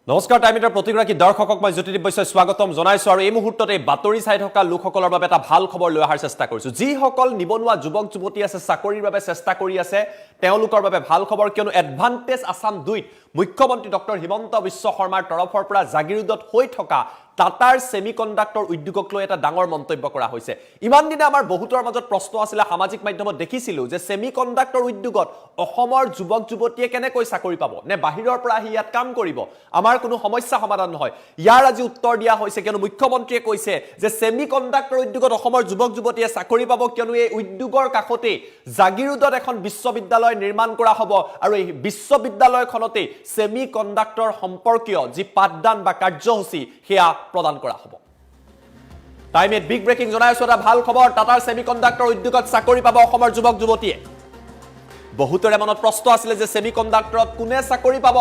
নমস্কাৰ টাইমিটাৰ প্ৰতিগৰাকী দৰ্শকক মই জ্যোতিদীপ বৈশ্যই স্বাগতম জনাইছো আৰু এই মুহূৰ্ততে বাতৰি চাই থকা লোকসকলৰ বাবে এটা ভাল খবৰ লৈ অহাৰ চেষ্টা কৰিছো যিসকল নিবনুৱা যুৱক যুৱতী আছে চাকৰিৰ বাবে চেষ্টা কৰি আছে তেওঁলোকৰ বাবে ভাল খবৰ কিয়নো এডভান্টেজ আসাম 2 মুখ্যমন্ত্ৰী ডক্টৰ হিমন্ত বিশ্ব শৰ্মাৰ তৰফৰ পৰা জাগিৰোডত হৈ থকা টাটাৰ সেমিকন্ডাক্টৰ উদ্যোগক লৈ এটা ডাঙৰ মন্তব্য কৰা হৈছে ইমান দিনে আমাৰ বহুতৰ মাজত প্ৰশ্ন আছিল সামাজিক মাধ্যমত দেখিছিলো যে সেমিকন্ডাক্টৰ উদ্যোগত অসমৰ যুৱক যুৱতীয়ে কেনেকৈ চাকৰি পাব নে বাহিৰৰ পৰা আহি ইয়াত কাম কৰিব আমাৰ কোনো সমস্যা সমাধান নহয় ইয়াৰ আজি উত্তৰ দিয়া হৈছে কিয়নো মুখ্যমন্ত্ৰীয়ে কৈছে যে সেমিকন্ডাক্টৰ উদ্যোগত অসমৰ যুৱক যুৱতীয়ে চাকৰি পাব কিয়নো এই উদ্যোগৰ কাষতে জাগিৰোডত এখন বিশ্ববিদ্যালয় নিৰ্মাণ কৰা হ'ব আৰু এই বিশ্ববিদ্যালয়খনতে সেমিকন্ডাক্টৰ সম্পৰ্কীয় যি পাঠদান বা কাৰ্যসূচী হেয়া প্ৰদান কৰা হ'ব টাইমত বিগ ব্ৰেকিং জনাইছো এটা ভাল খবৰ টাটাৰ সেমিকন্ডাক্টৰ উদ্যোগত চাকৰি পাব অসমৰ যুৱক যুৱতীয়ে বহুতৰে মনত প্ৰশ্ন আছিল যে সেমিকন্ডাক্টৰত কোনে চাকৰি পাব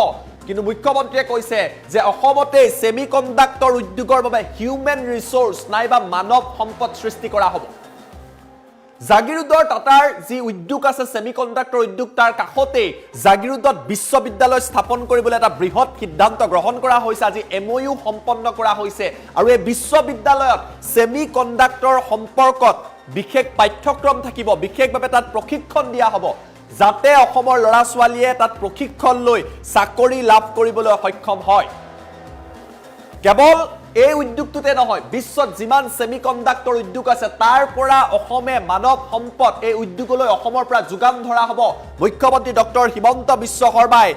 কিন্তু মুখ্যমন্ত্ৰীয়ে কৈছে যে অসমতে সেমিকন্ডাক্টৰ উদ্যোগৰ বাবে হিউম্যান ৰিসোৰ্স নাইবা মানৱ সম্পদ সৃষ্টি কৰা হ'ব জাগিৰোডৰ টাটাৰ যি উদ্যোগ আছে সেমিকন্ডাক্টৰ উদ্যোগ তাৰ কাষতে জাগিৰোডত বিশ্ববিদ্যালয় স্থাপন কৰিবলৈ এটা বৃহৎ সিদ্ধান্ত গ্ৰহণ কৰা হৈছে আজি এমওইউ সম্পন্ন কৰা হৈছে আৰু এই বিশ্ববিদ্যালয়ত সেমিকন্ডাক্টৰ সম্পৰ্কত বিশেষ পাঠ্যক্ৰম থাকিব বিশেষভাৱে তাত প্ৰশিক্ষণ দিয়া হ'ব যাতে অসমৰ লৰা ছোৱালীয়ে তাত প্ৰশিক্ষণ লৈ চাকৰি লাভ কৰিবলৈ সক্ষম হয় কেৱল এই উদ্যোগটোতে নহয় বিশ্বত যিমান সেমিকন্ডাক্টৰ উদ্যোগ আছে তাৰ পৰা অসমে মানৱ সম্পদ এই উদ্যোগলৈ অসমৰ পৰা যোগান ধৰা হ'ব মুখ্যমন্ত্ৰী ডক্টৰ হিমন্ত বিশ্ব শৰ্মাই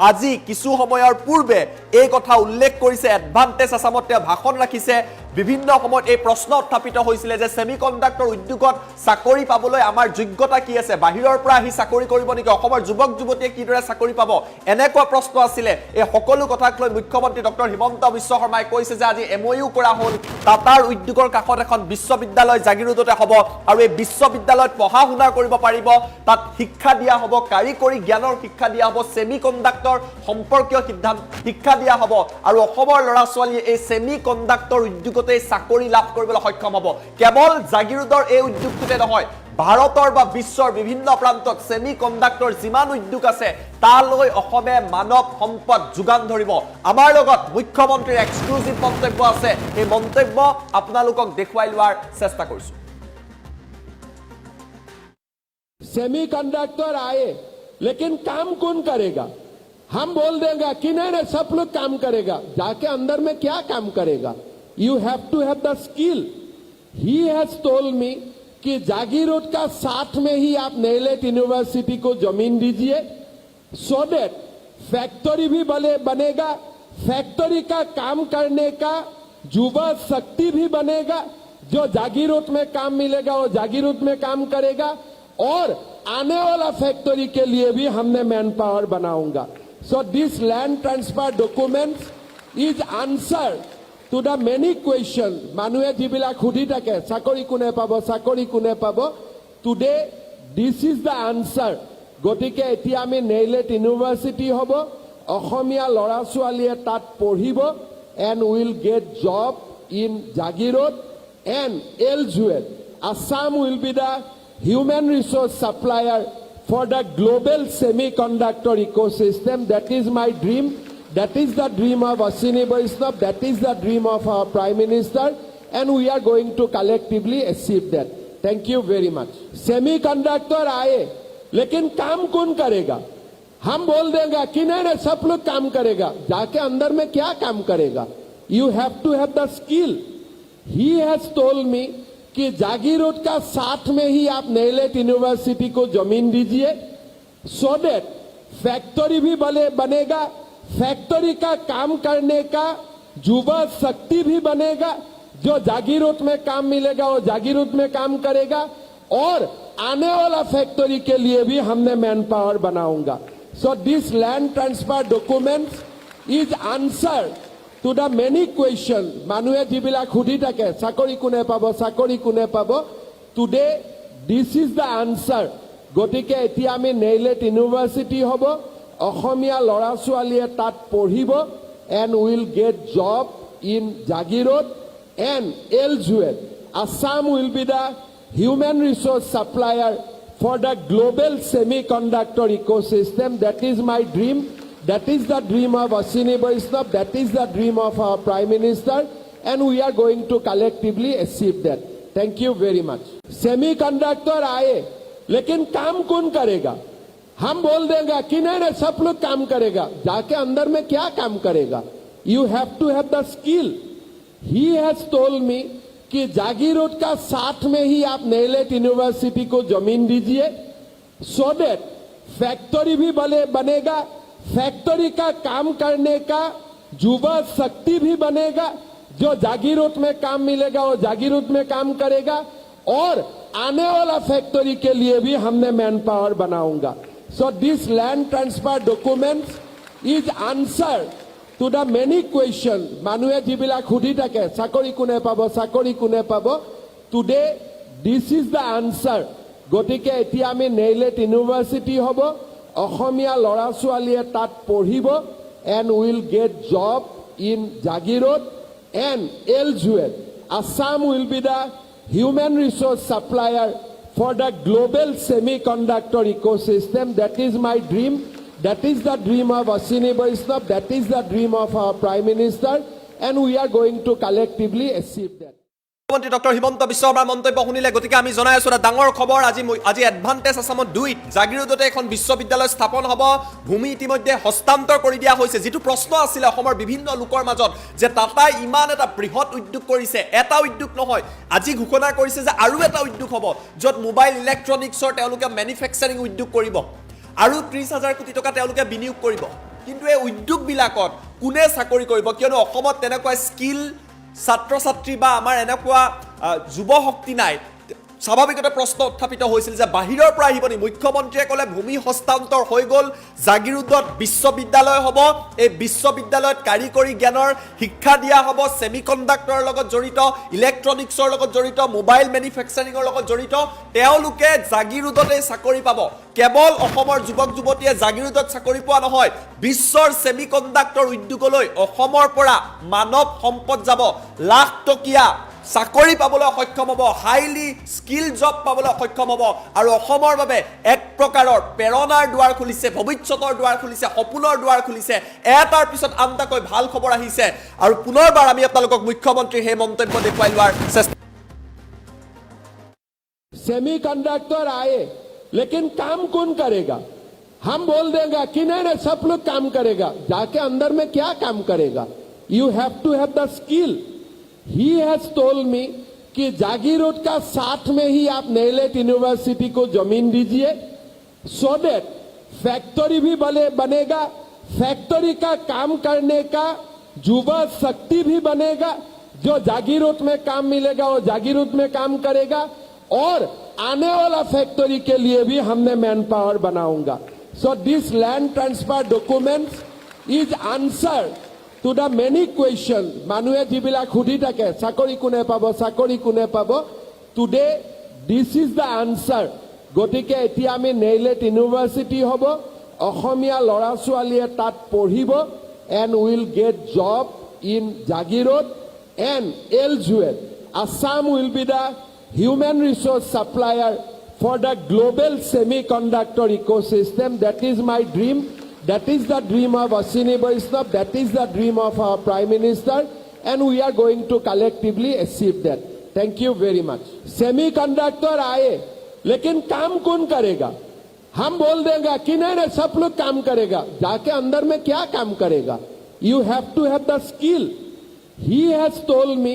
আজি কিছু সময়ৰ পূৰ্বে এই কথা উল্লেখ কৰিছে এডভান্টেজ আসামত ভাষণ ৰাখিছে বিভিন্ন সময়ত এই প্ৰশ্ন উত্থাপিত হৈছিল যে সেমিকন্ডাক্টৰ উদ্যোগত চাকৰি পাবলৈ আমাৰ যোগ্যতা কি আছে বাহিৰৰ পৰা আহি চাকৰি কৰিব নেকি অসমৰ যুৱক যুৱতীয়ে কিদৰে চাকৰি পাব এনেকুৱা প্ৰশ্ন আছিল এই সকলো কথাক লৈ মুখ্যমন্ত্ৰী ডক্টৰ হিমন্ত বিশ্ব শৰ্মাই কৈছে যে আজি এমওইউ কৰা হ'ল টাটাৰ উদ্যোগৰ কাষত এখন বিশ্ববিদ্যালয় জাগিৰোডতে হ'ব আৰু এই বিশ্ববিদ্যালয়ত পঢ়া শুনা কৰিব পাৰিব তাত শিক্ষা দিয়া হ'ব কাৰিকৰী জ্ঞানৰ শিক্ষা দিয়া হ'ব সেমিকন্ডাক্টৰ সম্পৰ্কীয় শিক্ষা দিয়া হ'ব আৰু অসমৰ লৰা ছোৱালীয়ে এই সেমিকন্ডাক্টৰ উদ্যোগতে চাকৰি লাভ কৰিবলৈ সক্ষম হ'ব কেৱল জাগিৰোডৰ এই উদ্যোগটোতে নহয় ভাৰতৰ বা বিশ্বৰ বিভিন্ন প্ৰান্তত সেমিকন্ডাক্টৰ যিমান উদ্যোগ আছে তালৈ অসমে মানৱ সম্পদ যোগান ধৰিব আমাৰ লগত মুখ্যমন্ত্ৰীৰ এক্সক্লুসিভ মন্তব্য আছে এই মন্তব্য আপোনালোকক দেখুৱাই লোৱাৰ চেষ্টা কৰিছো सेमीकंडक्टर आए लेकिन काम कौन करेगा हम बोल देंगे कि नहीं सब लोग काम करेगा जाके अंदर में क्या काम करेगा you have to have the skill he has told me कि जागीरोड का साथ में ही आप नेलेट यूनिवर्सिटी को जमीन दीजिए सो दैट फैक्ट्री भी बनेगा फैक्ट्री का काम करने का युवा शक्ति भी बनेगा जो जागीरोड में काम मिलेगा वो जागीरोड में काम करेगा और आने वाला फैक्ट्री के लिए भी हमने मैन पावर बनाऊंगा so this land transfer documents is answer to the many question मानुए जिबिला खुदी থাকে চাকৰি কোনে পাব today this is the answer গতিকে এতিয়া আমি নেইলেট ইউনিভাৰ্সিটি হ'ব অসমীয়া লৰা ছোৱালীয়ে তাত পঢ়িব and will get job in Jagiroad and এলজুৱেল Assam will be the human resource supplier for the global semiconductor ecosystem. That is my dream. That is the dream of Ashwini Vaishnav. That is the dream of our Prime Minister. And we are going to collectively achieve that. Thank you very much. Semiconductor आए लेकिन काम कौन करेगा हम बोल देंगे कि नहीं सब लोग काम करेगा जाके अंदर में क्या काम करेगा You have to have the skill. He has told me कि जागीरोड का साथ में ही आप नेलेट यूनिवर्सिटी को जमीन दीजिए सो दैट फैक्ट्री भी बनेगा फैक्ट्री का काम करने का युवा शक्ति भी बनेगा जो जागीरोड में काम मिलेगा वो जागीरोड में काम करेगा और आने वाला फैक्ट्री के लिए भी हमने मैन पावर बनाऊंगा so this land transfer documents is answer to the many question মানুহে জিবিলা খুদি থাকে চাকৰি কোনে পাব today this is the answer গতিকে এতিয়া আমি নেইলেট ইউনিভার্সিটি হ'ব অসমীয়া লৰা ছোৱালীয়ে তাত পঢ়িব and will get job in Jagiroad and এলজুৱেল Assam will be the human resource supplier for the global semiconductor ecosystem. That is my dream. That is the dream of Ashwini Vaishnav. That is the dream of our Prime Minister. And we are going to collectively achieve that. Thank you very much. Semiconductor आए, लेकिन काम कौन करेगा? हम बोल देंगे कि नहीं सब लोग काम करेगा, जाके अंदर में क्या काम करेगा? You have to have the skill. He has told me कि जागीर रोड का साथ में ही आप नेलेट यूनिवर्सिटी को जमीन दीजिए, so that फैक्ट्री भी बनेगा, फैक्ट्री का काम करने का युवा शक्ति भी बनेगा, जो जागीर रोड में काम मिलेगा वो जागीर रोड में काम करेगा, और आने वाला फैक्ट्री के लिए भी हमने मैन पावर बनाऊंगा. So this land transfer documents is answer to the many questions. মানুহে যিবিলাক সুধি থাকে চাকৰি কোনে পাব, today this is the answer. গতিকে এতিয়া আমি নেইলেট ইউনিভাৰ্চিটি হ'ব, অসমীয়া ল'ৰা ছোৱালীয়ে তাত পঢ়িব, and will get job in Jagirot and elsewhere. Assam will be the human resource supplier for the global semiconductor ecosystem. That is my dream. That is the dream of Ashwini Vaishnav. That is the dream of our Prime Minister. And we are going to collectively achieve that. মুখ্যমন্ত্ৰী doctor Himanta Biswa শৰ্মাৰ মন্তব্য শুনিলে, গতিকে আমি জনাই আছো এটা ডাঙৰ খবৰ। আজি এডভান্টেজ আছামত 2ত জাগিৰোডতে এখন বিশ্ববিদ্যালয় স্থাপন হ'ব, ভূমি ইতিমধ্যে হস্তান্তৰ কৰি দিয়া হৈছে। যিটো প্ৰশ্ন আছিলে অসমৰ বিভিন্ন লোকৰ মাজত যে টাটাই ইমান এটা বৃহৎ উদ্যোগ কৰিছে, এটা উদ্যোগ নহয়, আজি ঘোষণা কৰিছে যে আৰু এটা উদ্যোগ হ'ব য'ত মোবাইল ইলেক্ট্ৰনিক্সৰ তেওঁলোকে মেনুফেকচাৰিং উদ্যোগ কৰিব, আৰু 30,000 কোটি টকা তেওঁলোকে বিনিয়োগ কৰিব। কিন্তু এই উদ্যোগবিলাকত কোনে চাকৰি কৰিব? কিয়নো অসমত তেনেকুৱা স্কিল ছাত্ৰ ছাত্ৰী বা আমাৰ এনেকুৱা যুৱ শক্তি নাই। স্বাভাৱিকতে প্ৰশ্ন উত্থাপিত হৈছিল যে বাহিৰৰ পৰা আহিব নি? মুখ্যমন্ত্ৰীয়ে ক'লে ভূমি হস্তান্তৰ হৈ গ'ল, জাগিৰোডত বিশ্ববিদ্যালয় হ'ব, এই বিশ্ববিদ্যালয়ত কাৰিকৰী জ্ঞানৰ শিক্ষা দিয়া হ'ব, ছেমিকণ্ডাক্টৰৰ লগত জড়িত, ইলেক্ট্ৰনিক্সৰ লগত জড়িত, মোবাইল মেনুফেকচাৰিঙৰ লগত জড়িত তেওঁলোকে জাগিৰোডতে চাকৰি পাব। কেৱল অসমৰ যুৱক যুৱতীয়ে জাগিৰোডত চাকৰি পোৱা নহয়, বিশ্বৰ ছেমিকণ্ডাক্টৰ উদ্যোগলৈ অসমৰ পৰা মানৱ সম্পদ যাব, লাখ টকীয়া চাকৰি পাবলৈ সক্ষম হ'ব, হাইলি স্কিল জব পাবলৈ সক্ষম হ'ব, আৰু অসমৰ বাবে এক প্ৰকাৰৰ প্ৰেৰণাৰ দুৱাৰ খুলিছে, ভৱিষ্যতৰ দুৱাৰ খুলিছে, সপোনৰ দুৱাৰ খুলিছে। এটাৰ পিছত আনটাকৈ ভাল খবৰ আহিছে, আৰু পুনৰবাৰ আমি আপোনালোকক মুখ্যমন্ত্ৰীৰ সেই মন্তব্য দেখুৱাই লোৱাৰ চেষ্টা। सेमीकंडक्टर आए, लेकिन काम कौन करेगा? हम बोल देंगे कि नहीं सब लोग काम करेगा, जाके अंदर में क्या काम करेगा? You have to have the skill. He has told me कि जागीर रोड का साथ में ही आप नेलेट यूनिवर्सिटी को जमीन दीजिए, so that फैक्ट्री भी बनेगा, फैक्ट्री का काम करने का युवा शक्ति भी बनेगा, जो जागीर रोड में काम मिलेगा वो जागीर रोड में काम करेगा, और आने वाला फैक्ट्री के लिए भी हमने मैन पावर बनाऊंगा. So this land transfer documents is answer to the many questions. মানুহে যিবিলাক সুধি থাকে চাকৰি কোনে পাব, today this is the answer. গতিকে এতিয়া আমি নেইলেট ইউনিভাৰ্চিটি হ'ব, অসমীয়া ল'ৰা ছোৱালীয়ে তাত পঢ়িব, and will get job in Jagirot and elsewhere. Assam will be the human resource supplier for the global semiconductor ecosystem. That is my dream. That is the dream of Ashwini Vaishnav. That is the dream of our Prime Minister. And we are going to collectively achieve that. Thank you very much. Semiconductor आए, लेकिन काम कौन करेगा? हम बोल देंगे कि नहीं सब लोग काम करेगा, जाके अंदर में क्या काम करेगा? You have to have the skill. He has told me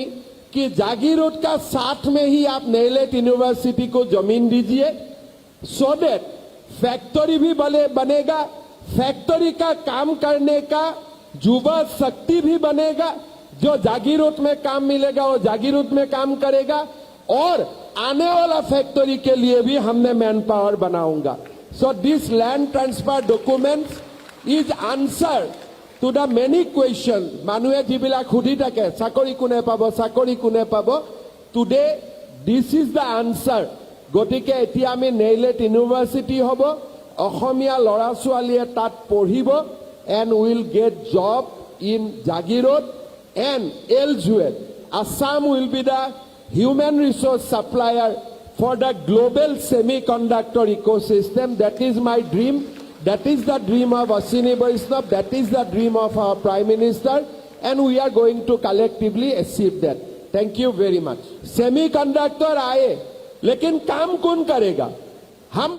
कि जागीर रोड का साथ में ही आप नेलेट यूनिवर्सिटी को जमीन दीजिए, so that फैक्ट्री भी बनेगा, फैक्ट्री का काम करने का युवा शक्ति भी बनेगा, जो जागीर रोड में काम मिलेगा वो जागीर रोड में काम करेगा, और आने वाला फैक्ट्री के लिए भी हमने मैन पावर बनाऊंगा. So this land transfer documents is answer to the many questions. মানুহে যিবিলাক সুধি থাকে চাকৰি কোনে পাব, today this is the answer. গতিকে এতিয়া আমি নেইলেট ইউনিভাৰ্চিটি হ'ব, অসমীয়া ল'ৰা ছোৱালীয়ে তাত পঢ়িব, and will get job in Jagirot and elsewhere. Assam will be the human resource supplier for the global semiconductor ecosystem. That is my dream. That is the dream of Ashwini Vaishnav. That is the dream of our Prime Minister. And we are going to collectively achieve that. Thank you very much. Semiconductor आए, लेकिन काम कौन करेगा? हम